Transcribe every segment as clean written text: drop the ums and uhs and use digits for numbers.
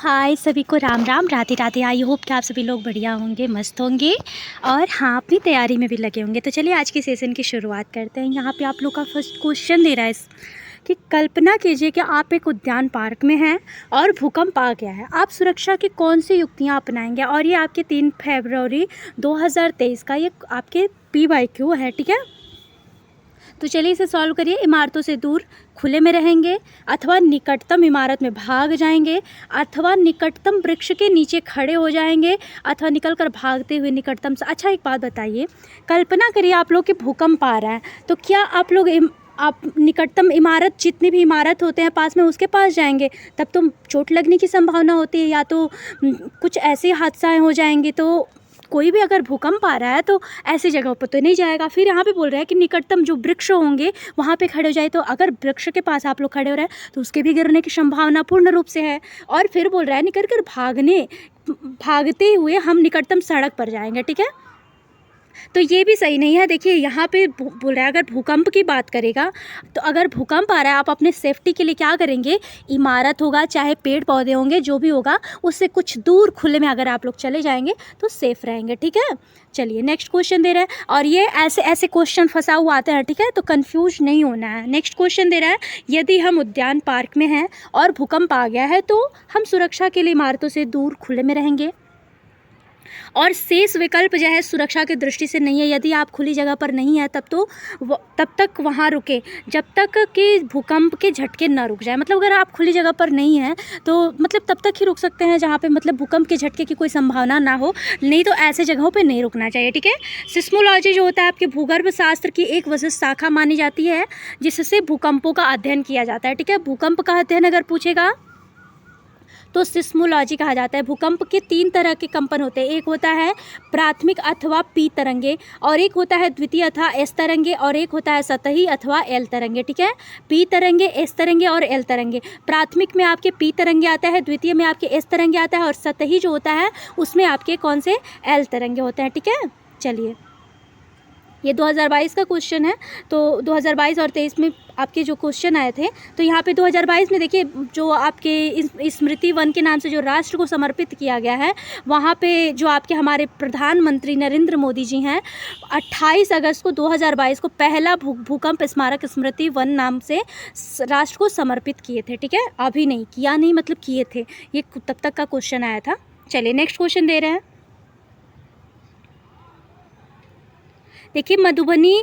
हाय सभी को Ram Ram, Radhe Radhe. I hope कि आप सभी लोग बढ़िया होंगे, मस्त होंगे और हाँ अपनी तैयारी में भी लगे होंगे। तो चलिए आज की सेशन की शुरुआत करते हैं। यहाँ पे आप लोग का फर्स्ट क्वेश्चन दे रहा है कि कल्पना कीजिए कि आप एक उद्यान पार्क में हैं और भूकंप आ गया है। आप सुरक्षा की कौन सी युक्तियाँ अपनाएंगे? और ये आपके 3 फरवरी 2023 का ये आपके PYQ है, ठीक है। तो चलिए इसे सॉल्व करिए। इमारतों से दूर खुले में रहेंगे, अथवा निकटतम इमारत में भाग जाएंगे, अथवा निकटतम वृक्ष के नीचे खड़े हो जाएंगे, अथवा निकलकर भागते हुए निकटतम से। अच्छा एक बात बताइए, कल्पना करिए आप लोग कि भूकंप आ रहा है, तो क्या आप लोग आप निकटतम इमारत, जितनी भी इमारत होते हैं पास में, उसके पास जाएंगे? तब तो चोट लगने की संभावना होती है, या तो कुछ ऐसे हादसा हो जाएंगे। तो कोई भी अगर भूकंप आ रहा है तो ऐसी जगहों पर तो नहीं जाएगा। फिर यहाँ पे बोल रहा है कि निकटतम जो वृक्ष होंगे वहाँ पे खड़े हो जाए। तो अगर वृक्ष के पास आप लोग खड़े हो रहे हैं तो उसके भी गिरने की संभावना पूर्ण रूप से है। और फिर बोल रहा है निकल कर भागते हुए हम निकटतम सड़क पर जाएंगे, ठीक है। तो ये भी सही नहीं है। देखिए यहाँ पे बोल रहा है अगर भूकंप की बात करेगा, तो अगर भूकंप आ रहा है आप अपने सेफ्टी के लिए क्या करेंगे? इमारत होगा, चाहे पेड़ पौधे होंगे, जो भी होगा उससे कुछ दूर खुले में अगर आप लोग चले जाएंगे तो सेफ रहेंगे, ठीक है। चलिए नेक्स्ट क्वेश्चन दे रहा है, और ये ऐसे ऐसे क्वेश्चन फंसा हुआ आते हैं, ठीक है, तो कंफ्यूज नहीं होना है। नेक्स्ट क्वेश्चन दे रहा है, यदि हम उद्यान पार्क में हैं और भूकंप आ गया है तो हम सुरक्षा के लिए इमारतों से दूर खुले में रहेंगे, और शेष विकल्प जो है सुरक्षा की दृष्टि से नहीं है। यदि आप खुली जगह पर नहीं है तब तक वहाँ रुके जब तक कि भूकंप के झटके ना रुक जाए। मतलब अगर आप खुली जगह पर नहीं हैं तो मतलब तब तक ही रुक सकते हैं जहाँ पे मतलब भूकंप के झटके की कोई संभावना ना हो, नहीं तो ऐसे जगहों पे नहीं रुकना चाहिए, ठीक है। सिस्मोलॉजी जो होता है आपके भूगर्भ शास्त्र की एक विशिष्ट शाखा मानी जाती है, जिससे भूकंपों का अध्ययन किया जाता है, ठीक है। भूकंप का अध्ययन अगर पूछेगा तो सिस्मोलॉजी कहा जाता है। भूकंप के 3 तरह के कंपन होते हैं, एक होता है प्राथमिक अथवा P तरंगे, और एक होता है द्वितीय अथवा S तरंगे, और एक होता है सतही अथवा L तरंगे, ठीक है। P तरंगे, S तरंगे और L तरंगे। प्राथमिक में आपके P तरंगे आता है, द्वितीय में आपके S तरंगे आता है, और सतही जो होता है उसमें आपके कौन से L तरंगे होते हैं, ठीक है। चलिए ये 2022 का क्वेश्चन है। तो 2022 और 23 में आपके जो क्वेश्चन आए थे, तो यहाँ पे 2022 में देखिए जो आपके स्मृति वन के नाम से जो राष्ट्र को समर्पित किया गया है, वहाँ पे जो आपके हमारे प्रधानमंत्री नरेंद्र मोदी जी हैं 28 अगस्त को 2022 को पहला भूकंप स्मारक स्मृति वन नाम से राष्ट्र को समर्पित किए थे, ठीक है। अभी नहीं किया, नहीं मतलब किए थे, ये तब तक का क्वेश्चन आया था। चलिए नेक्स्ट क्वेश्चन दे रहे हैं। देखिए मधुबनी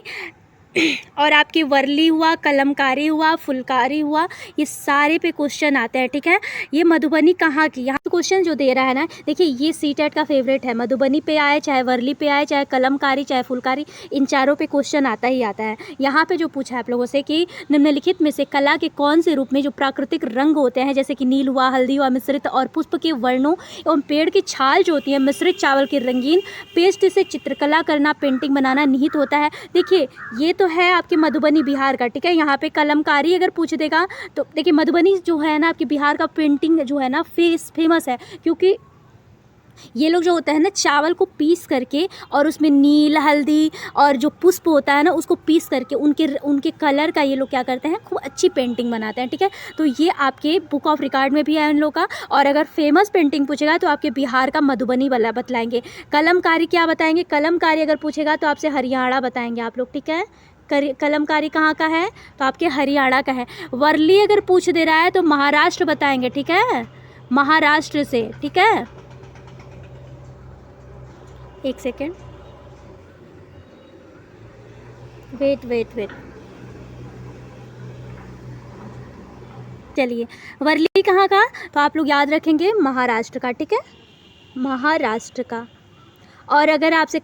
और आपकी वर्ली हुआ, कलमकारी हुआ, फुलकारी हुआ, ये सारे पे क्वेश्चन आते हैं, ठीक है। ये मधुबनी कहाँ की, यहाँ क्वेश्चन जो दे रहा है ना, देखिए ये सीटेट का फेवरेट है। मधुबनी पे आए, चाहे वर्ली पे आए, चाहे कलमकारी, चाहे फुलकारी, इन चारों पे क्वेश्चन आता ही आता है। यहाँ पे जो पूछा है आप लोगों से कि निम्नलिखित में से कला के कौन से रूप में जो प्राकृतिक रंग होते हैं, जैसे कि नील हुआ, हल्दी हुआ, मिश्रित, और पुष्प के वर्णों एवं पेड़ की छाल जो होती है, मिश्रित चावल की रंगीन पेस्ट से चित्रकला करना, पेंटिंग बनाना निहित होता है। देखिए ये तो है आपके मधुबनी बिहार का, ठीक है। यहाँ पे कलमकारी अगर पूछ देगा तो देखिए मधुबनी जो है ना आपके बिहार का पेंटिंग जो है ना फेमस है, क्योंकि ये लोग जो होता है ना चावल को पीस करके और उसमें नील, हल्दी और जो पुष्प होता है ना उसको पीस करके उनके कलर का ये लोग क्या करते हैं, खूब अच्छी पेंटिंग बनाते हैं, ठीक है। तो ये आपके बुक ऑफ रिकॉर्ड में भी है उन लोग का। और अगर फेमस पेंटिंग पूछेगा तो आपके बिहार का मधुबनी वाला बतलाएंगे। कलमकारी क्या बताएंगे? कलमकारी अगर पूछेगा तो आपसे हरियाणा बताएंगे आप लोग, ठीक है। कलमकारी कहाँ का है? तो आपके हरियाणा का है। वर्ली अगर पूछ दे रहा है तो महाराष्ट्र बताएंगे, ठीक है, महाराष्ट्र से, ठीक है। एक सेकेंड, वेट। चलिए वर्ली कहाँ का? तो आप लोग याद रखेंगे महाराष्ट्र का, ठीक है, महाराष्ट्र का। और अगर आपसे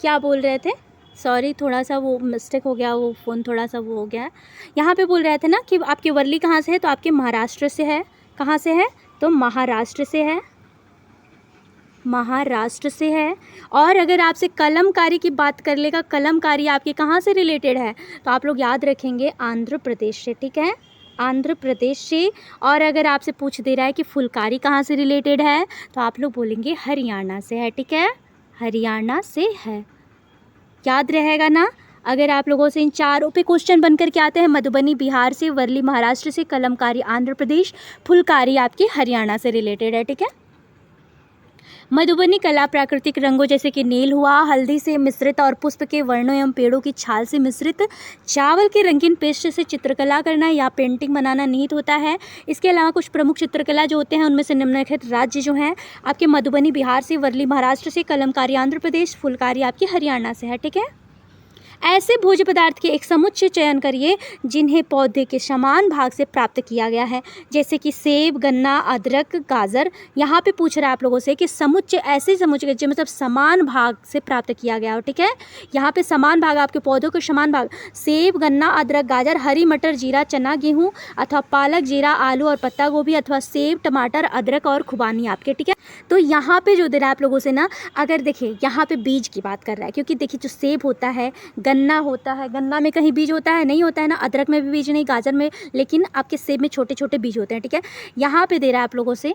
क्या बोल रहे थे, सॉरी थोड़ा सा वो मिस्टेक हो गया, वो फ़ोन थोड़ा सा वो हो गया है। यहाँ पे बोल रहे थे ना कि आपके वर्ली कहाँ से है, तो आपके महाराष्ट्र से है। कहाँ से है? तो महाराष्ट्र से है, महाराष्ट्र से है। और अगर आपसे कलमकारी की बात कर लेगा, कलमकारी आपके कहाँ से रिलेटेड है, तो आप लोग याद रखेंगे आंध्र प्रदेश से, ठीक है, आंध्र प्रदेश से। और अगर आपसे पूछ दे रहा है कि फुलकारी कहाँ से रिलेटेड है, तो आप लोग बोलेंगे हरियाणा से है, ठीक है, हरियाणा से है, याद रहेगा ना। अगर आप लोगों से इन चारों पे क्वेश्चन बनकर के आते हैं, मधुबनी बिहार से, वर्ली महाराष्ट्र से, कलमकारी आंध्र प्रदेश, फुलकारी आपके हरियाणा से रिलेटेड है, ठीक है। मधुबनी कला प्राकृतिक रंगों जैसे कि नील हुआ, हल्दी से मिश्रित और पुष्प के वर्णों एवं पेड़ों की छाल से मिश्रित चावल के रंगीन पेस्ट से चित्रकला करना या पेंटिंग बनाना निहित होता है। इसके अलावा कुछ प्रमुख चित्रकला जो होते हैं उनमें से निम्नलिखित राज्य जो हैं आपके मधुबनी बिहार से, वर्ली महाराष्ट्र से, कलमकारी आंध्र प्रदेश, फुलकारी आपके हरियाणा से है, ठीक है। ऐसे भोज्य पदार्थ के एक समुच्चय चयन करिए जिन्हें पौधे के समान भाग से प्राप्त किया गया है, जैसे कि सेब, गन्ना, अदरक, गाजर। यहाँ पे पूछ रहा है आप लोगों से कि समुच्चय, ऐसे समुच्चय जो मतलब समान भाग से प्राप्त किया गया हो, ठीक है। यहाँ पे समान भाग, आपके पौधों के समान भाग, सेब, गन्ना, अदरक, गाजर, हरी मटर, जीरा, चना, गेहूँ अथवा पालक, जीरा, आलू और पत्ता गोभी, अथवा सेब, टमाटर, अदरक और खुबानी आपके, ठीक है। तो यहाँ पे जो दे रहा है आप लोगों से ना, अगर देखिए यहाँ पे बीज की बात कर रहा है, क्योंकि देखिए जो सेब होता है, गन्ना होता है, गन्ना में कहीं बीज होता है, नहीं होता है ना, अदरक में भी बीज नहीं, गाजर में, लेकिन आपके सेब में छोटे छोटे बीज होते हैं, ठीक है। यहाँ पे दे रहा है आप लोगों से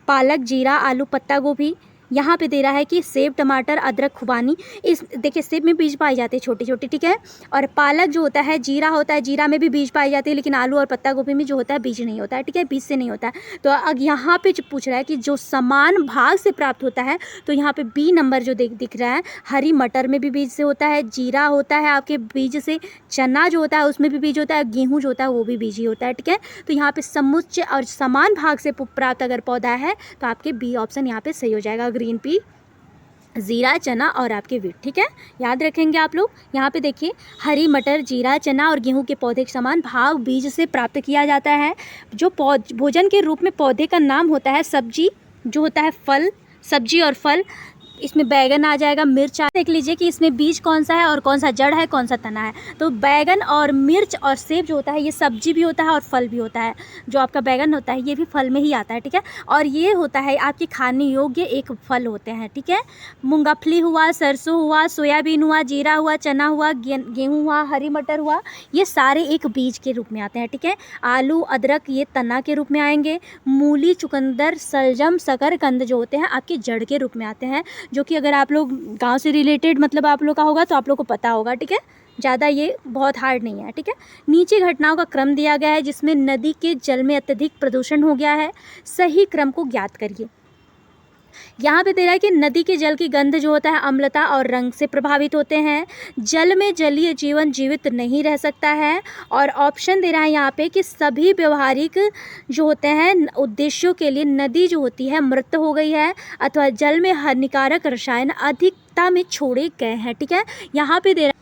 पालक, जीरा, आलू, पत्ता गोभी। यहाँ पे दे रहा है कि सेब, टमाटर, अदरक, खुबानी। इस देखिए सेब में बीज पाए जाते हैं छोटे छोटे, ठीक है। और पालक जो होता है, जीरा होता है, जीरा में भी बीज पाए जाते हैं, लेकिन आलू और पत्ता गोभी में जो होता है बीज नहीं होता है, ठीक है, बीज से नहीं होता है। तो अब यहाँ पे जो पूछ रहा है कि जो समान भाग से प्राप्त होता है, तो यहाँ पे बी नंबर जो दिख रहा है, हरी मटर में भी बीज से होता है, जीरा होता है आपके बीज से, चना जो होता है उसमें भी बीज होता है, गेहूँ जो होता है वो भी बीज ही होता है, ठीक है। तो यहाँ पे समुच्चय और समान भाग से प्राप्त अगर पौधा है तो आपके बी ऑप्शन यहाँ पे सही हो जाएगा, ग्रीन पी, जीरा, चना और आपके वीट, ठीक है। याद रखेंगे आप लोग। यहाँ पे देखिए हरी मटर, जीरा, चना और गेहूं के पौधे के समान भाग बीज से प्राप्त किया जाता है। जो भोजन के रूप में पौधे का नाम होता है सब्जी, जो होता है फल, सब्जी और फल। इसमें बैगन आ जाएगा, मिर्च देख लीजिए कि इसमें बीज कौन सा है और कौन सा जड़ है, कौन सा तना है। तो बैगन और मिर्च और सेब जो होता है ये सब्जी भी होता है और फल भी होता है। जो आपका बैगन होता है ये भी फल में ही आता है, ठीक है। और ये होता है आपके खाने योग्य एक फल होते हैं, ठीक है। मूंगफली हुआ, सरसों हुआ, सोयाबीन हुआ, जीरा हुआ, चना हुआ, गेहूँ हुआ, हरी मटर हुआ, ये सारे एक बीज के रूप में आते हैं, ठीक है। आलू, अदरक ये तना के रूप में आएंगे। मूली, चुकंदर, सलजम, शकरकंद जो होते हैं आपके जड़ के रूप में आते हैं, जो कि अगर आप लोग गांव से रिलेटेड मतलब आप लोग का होगा तो आप लोग को पता होगा, ठीक है। ज़्यादा ये बहुत हार्ड नहीं है, ठीक है। नीचे घटनाओं का क्रम दिया गया है जिसमें नदी के जल में अत्यधिक प्रदूषण हो गया है, सही क्रम को ज्ञात करिए। यहाँ पे दे रहा है कि नदी के जल की गंध जो होता है अम्लता और रंग से प्रभावित होते हैं। जल में जलीय जीवन जीवित नहीं रह सकता है। और ऑप्शन दे रहा है यहाँ पे कि सभी व्यवहारिक जो होते हैं उद्देश्यों के लिए नदी जो होती है मृत हो गई है, अथवा जल में हानिकारक रसायन अधिकता में छोड़े गए हैं, ठीक है। यहाँ पे दे रहा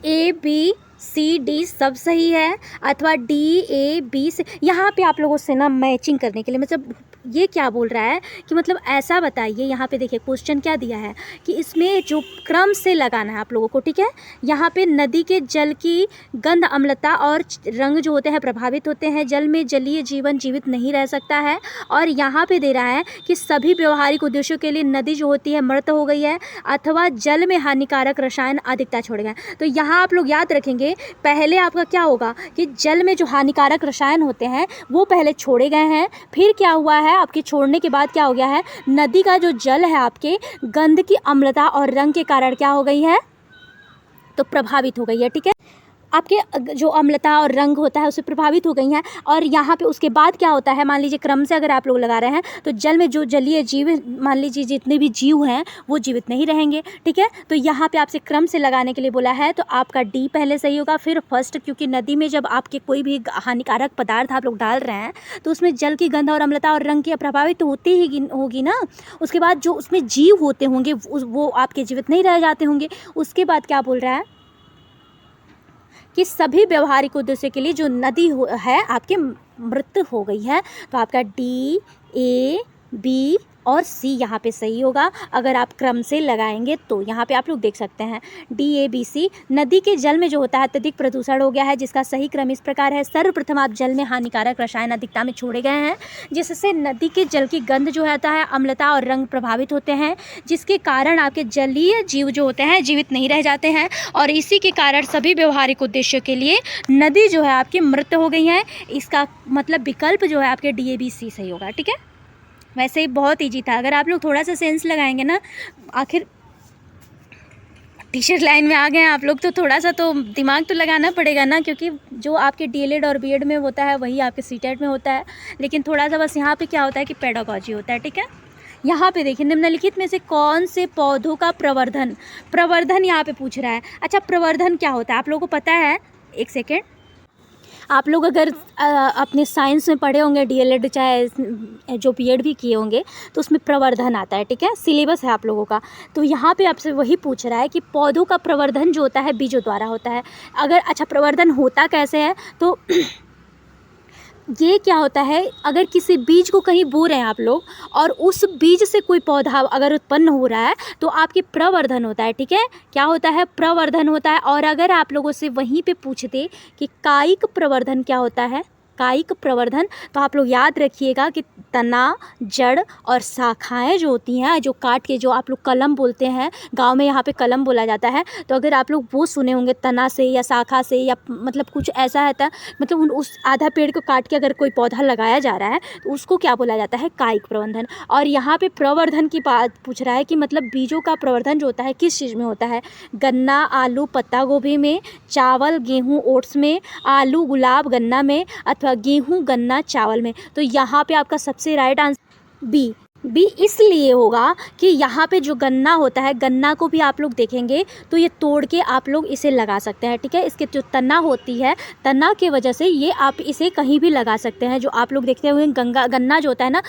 है ए, बी, सी, डी सब सही है, अथवा डी, ए, बी से। यहाँ पे आप लोगों से ना मैचिंग करने के लिए, मतलब ये क्या बोल रहा है कि मतलब ऐसा बताइए। यहाँ पे देखिए क्वेश्चन क्या दिया है कि इसमें जो क्रम से लगाना है आप लोगों को, ठीक है। यहाँ पे नदी के जल की गंध, अम्लता और रंग जो होते हैं प्रभावित होते हैं। जल में जलीय जीवन जीवित नहीं रह सकता है। और यहाँ पे दे रहा है कि सभी व्यवहारिक उद्देश्यों के लिए नदी जो होती है मृत हो गई है, अथवा जल में हानिकारक रसायन अधिकता छोड़ गए। तो यहाँ आप लोग याद रखेंगे, पहले आपका क्या होगा कि जल में जो हानिकारक रसायन होते हैं वो पहले छोड़े गए हैं। फिर क्या हुआ है, आपके छोड़ने के बाद क्या हो गया है, नदी का जो जल है आपके गंध की अम्लता और रंग के कारण क्या हो गई है, तो प्रभावित हो गई है, ठीक है। आपके जो अम्लता और रंग होता है उससे प्रभावित हो गई हैं। और यहाँ पे उसके बाद क्या होता है, मान लीजिए क्रम से अगर आप लोग लगा रहे हैं तो जल में जो जलीय जीव, मान लीजिए जितने भी जीव हैं वो जीवित नहीं रहेंगे, ठीक है। तो यहाँ पे आपसे क्रम से लगाने के लिए बोला है, तो आपका डी पहले सही होगा, फिर फर्स्ट, क्योंकि नदी में जब आपके कोई भी हानिकारक पदार्थ आप लोग डाल रहे हैं तो उसमें जल की गंध और अम्लता और रंग की प्रभावित तो होती ही होगी ना। उसके बाद जो उसमें जीव होते होंगे वो आपके जीवित नहीं रह जाते होंगे। उसके बाद क्या बोल रहा है कि सभी व्यवहारिक उद्देश्य के लिए जो नदी है आपके मृत हो गई है। तो आपका डी, ए, बी और सी यहाँ पे सही होगा अगर आप क्रम से लगाएंगे तो। यहाँ पे आप लोग देख सकते हैं डी, ए, बी, सी। नदी के जल में जो होता है अत्यधिक प्रदूषण हो गया है, जिसका सही क्रम इस प्रकार है। सर्वप्रथम आप जल में हानिकारक रसायन अधिकता में छोड़े गए हैं, जिससे नदी के जल की गंध जो होता है, अम्लता और रंग प्रभावित होते हैं, जिसके कारण आपके जलीय जीव जो होते हैं जीवित नहीं रह जाते हैं। और इसी के कारण सभी व्यवहारिक उद्देश्यों के लिए नदी जो है आपकी मृत हो गई है। इसका मतलब विकल्प जो है आपके डी, ए, बी, सी सही होगा, ठीक है। वैसे ही बहुत ईजी था, अगर आप लोग थोड़ा सा सेंस लगाएंगे ना, आखिर टीचर लाइन में आ गए हैं आप लोग, तो थोड़ा सा तो दिमाग तो लगाना पड़ेगा ना, क्योंकि जो आपके डीएलएड और बीएड में होता है वही आपके सीटेट में होता है, लेकिन थोड़ा सा बस यहाँ पे क्या होता है कि पेडागोजी होता है, ठीक है। यहाँ पे देखिए, निम्नलिखित में से कौन से पौधों का प्रवर्धन यहाँ पे पूछ रहा है। अच्छा, प्रवर्धन क्या होता है आप लोगों को पता है? एक सेकेंड, आप लोग अगर अपने साइंस में पढ़े होंगे, डीएलएड चाहे जो बीएड भी किए होंगे, तो उसमें प्रवर्धन आता है, ठीक है, सिलेबस है आप लोगों का। तो यहाँ पे आपसे वही पूछ रहा है कि पौधों का प्रवर्धन जो होता है बीजों द्वारा होता है। अगर अच्छा, प्रवर्धन होता कैसे है, तो ये क्या होता है, अगर किसी बीज को कहीं बो रहे हैं आप लोग और उस बीज से कोई पौधा अगर उत्पन्न हो रहा है तो आपके प्रवर्धन होता है, ठीक है। क्या होता है? प्रवर्धन होता है। और अगर आप लोगों से वहीं पे पूछते कि कायिक प्रवर्धन क्या होता है, कायिक प्रवर्धन, तो आप लोग याद रखिएगा कि तना, जड़ और शाखाएं जो होती हैं, जो काट के, जो आप लोग कलम बोलते हैं, गांव में यहाँ पे कलम बोला जाता है, तो अगर आप लोग वो सुने होंगे तना से या शाखा से, या मतलब कुछ ऐसा है था, मतलब उस आधा पेड़ को काट के अगर कोई पौधा लगाया जा रहा है तो उसको क्या बोला जाता है? कायिक प्रवर्धन। और यहाँ पे प्रवर्धन की बात पूछ रहा है कि मतलब बीजों का प्रवर्धन जो होता है किस चीज़ में होता है? गन्ना, आलू, पत्ता गोभी में, चावल, गेहूँ, ओट्स में, आलू, गुलाब, गन्ना में, अथवा गेहूं, गन्ना, चावल में। तो यहाँ पे आपका सबसे राइट आंसर बी इसलिए होगा कि यहाँ पे जो गन्ना होता है, गन्ना को भी आप लोग देखेंगे तो ये तोड़ के आप लोग इसे लगा सकते हैं, ठीक है। इसके जो तना होती है, तना की वजह से ये आप इसे कहीं भी लगा सकते हैं। जो आप लोग देखते हुए गन्ना जो होता है ना,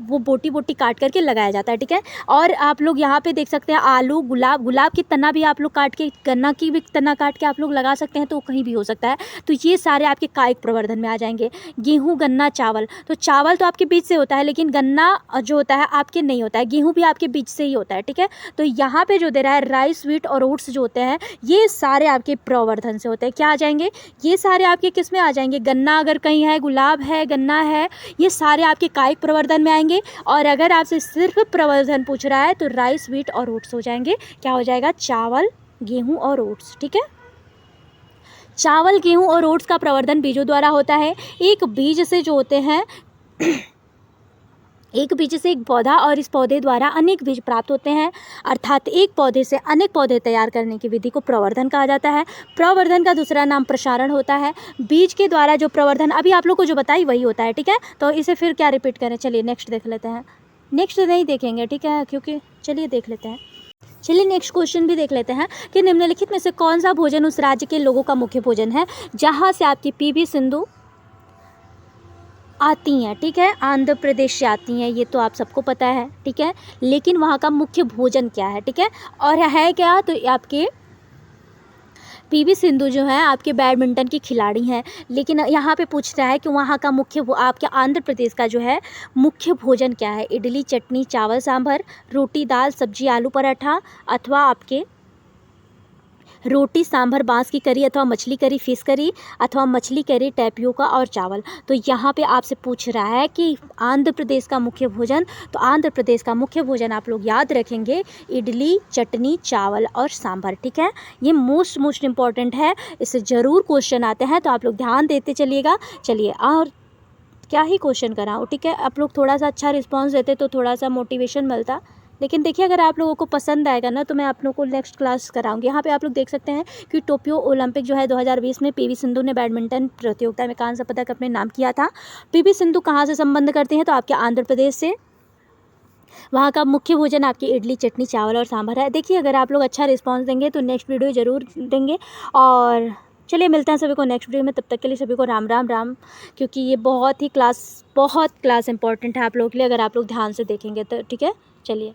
वो बोटी बोटी काट करके लगाया जाता है, ठीक है। और आप लोग यहाँ पे देख सकते हैं आलू, गुलाब की तना भी आप लोग काट के, गन्ना की भी तना काट के आप लोग लगा सकते हैं, तो कहीं भी हो सकता है। तो ये सारे आपके कायिक प्रवर्धन में आ जाएंगे। गेहूँ, गन्ना, चावल, तो चावल तो आपके बीज से होता है, लेकिन गन्ना जो है आपके नहीं होता है, गेहूं भी आपके बीज से ही होता है, ठीक है। तो यहाँ पे जो दे रहा है राइस, व्हीट और ओट्स जो होते हैं, ये सारे आपके प्रवर्धन से होते हैं। क्या आ जाएंगे? ये सारे आपके किस में आ जाएंगे? गन्ना अगर कहीं है, गुलाब है, गन्ना है, ये सारे आपके कायिक प्रवर्धन में आएंगे। और अगर आपसे सिर्फ प्रवर्धन पूछ रहा है तो राइस, व्हीट और ओट्स हो जाएंगे। क्या हो जाएगा? चावल, गेहूँ और ओट्स, ठीक है। चावल, गेहूँ और ओट्स का प्रवर्धन बीजों द्वारा होता है। एक बीज से जो होते हैं एक बीज से एक पौधा और इस पौधे द्वारा अनेक बीज प्राप्त होते हैं, अर्थात एक पौधे से अनेक पौधे तैयार करने की विधि को प्रवर्धन कहा जाता है। प्रवर्धन का दूसरा नाम प्रसारण होता है। बीज के द्वारा जो प्रवर्धन अभी आप लोग को जो बताई वही होता है, ठीक है। तो इसे फिर क्या रिपीट करें? चलिए नेक्स्ट देख लेते हैं। नेक्स्ट नहीं देखेंगे, ठीक है, क्योंकि चलिए देख लेते हैं। चलिए नेक्स्ट क्वेश्चन भी देख लेते हैं कि निम्नलिखित में से कौन सा भोजन उस राज्य के लोगों का मुख्य भोजन है जहाँ से आपकी पीवी सिंधु आती हैं, ठीक है। आंध्र प्रदेश से आती हैं, ये तो आप सबको पता है, ठीक है। लेकिन वहाँ का मुख्य भोजन क्या है, ठीक है। और है क्या? तो आपके पीवी सिंधु जो है आपके बैडमिंटन की खिलाड़ी हैं, लेकिन यहाँ पे पूछ रहा है कि वहाँ का मुख्य आपके आंध्र प्रदेश का जो है मुख्य भोजन क्या है? इडली, चटनी, चावल, सांभर, रोटी, दाल, सब्जी, आलू पराठा, अथवा आपके रोटी, सांभर, बांस की करी, अथवा मछली करी, फिश करी, अथवा मछली करी, टैपियोका और चावल। तो यहाँ पे आपसे पूछ रहा है कि आंध्र प्रदेश का मुख्य भोजन, तो आंध्र प्रदेश का मुख्य भोजन आप लोग याद रखेंगे इडली, चटनी, चावल और सांभर, ठीक है। ये मोस्ट इम्पॉर्टेंट है, इससे ज़रूर क्वेश्चन आते हैं, तो आप लोग ध्यान देते चलिएगा। चलिए, और क्या ही क्वेश्चन कराऊँ, ठीक है। आप लोग थोड़ा सा अच्छा रिस्पॉन्स देते तो थोड़ा सा मोटिवेशन मिलता। लेकिन देखिए, अगर आप लोगों को पसंद आएगा ना तो मैं आप लोगों को नेक्स्ट क्लास कराऊंगी। यहाँ पे आप लोग देख सकते हैं कि टोक्यो ओलंपिक जो है 2020 में पीवी सिंधु ने बैडमिंटन प्रतियोगिता में कांस्य पदक अपने नाम किया था। पीवी सिंधु कहाँ से संबंध करते हैं? तो आपके आंध्र प्रदेश से। वहाँ का मुख्य भोजन आपकी इडली, चटनी, चावल और सांभर है। देखिए, अगर आप लोग अच्छा रिस्पॉन्स देंगे तो नेक्स्ट वीडियो ज़रूर देंगे। और चलिए, मिलते हैं सभी को नेक्स्ट वीडियो में। तब तक के लिए सभी को राम राम राम, क्योंकि ये बहुत क्लास इंपॉर्टेंट है आप लोगों के लिए, अगर आप लोग ध्यान से देखेंगे तो, ठीक है। चलिए।